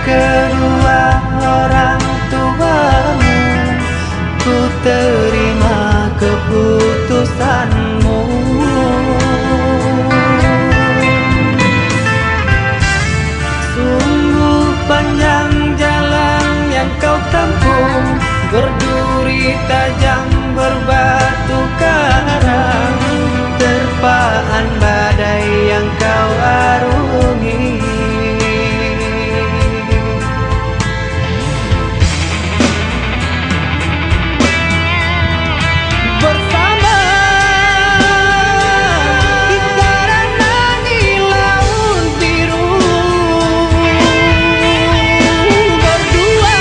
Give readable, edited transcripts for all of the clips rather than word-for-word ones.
kedua orang tuamu, ku terima keputusanmu. Sungguh panjang jalan yang kau tempuh, berduri tajam berbatu karang, terpaan badai yang kau arungi. Bersama kita renangi laut biru, berdua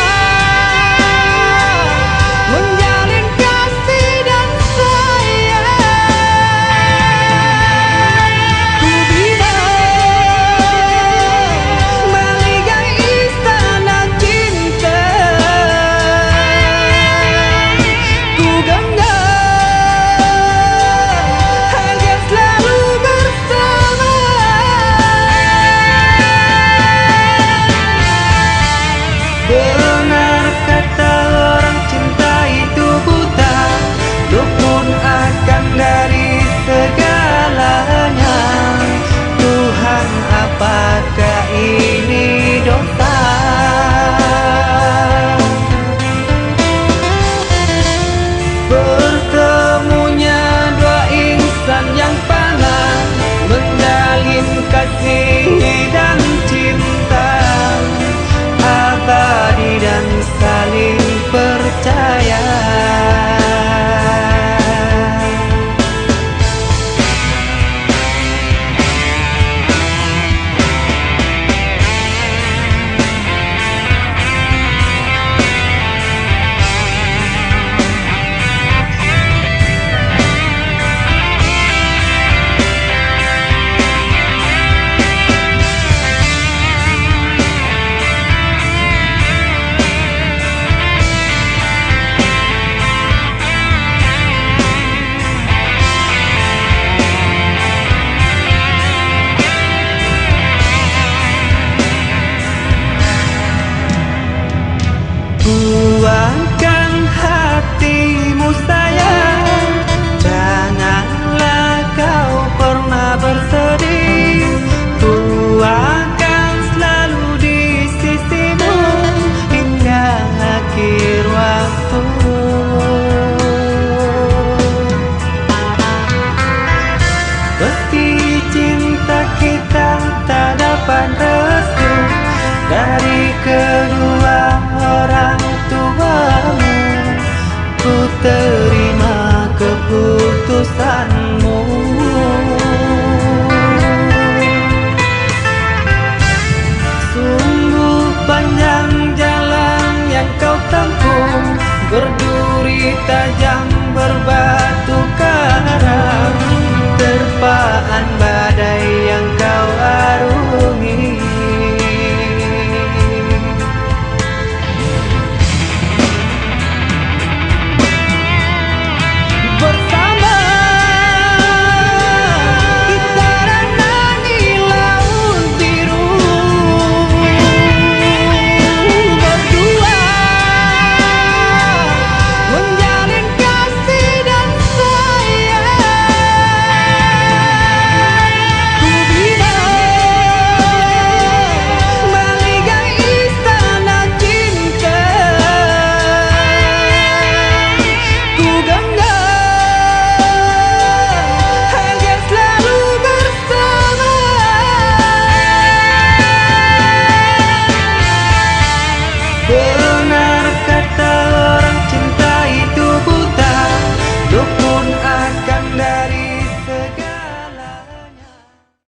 menjalin kasih dan sayang. Ku bina meligai istana cinta, ku genggam agar selalu bersama. Benar kata orang, cinta itu buta, luput akan dari segalanya. Tuhan, apakah ini dosa? Bertemunya dua insan yang panas, menjalin kasih dan cinta abadi dan saling percaya. Buangkan hatimu sayang, janganlah kau pernah bersedih. Ku akan selalu di sisimu hingga akhir waktu. Meski cinta kita tak dapat restu dari kedua orang tuamu, ku terima keputusanmu. Sungguh panjang jalan yang kau tempuh, berduri tajam berbatu karang,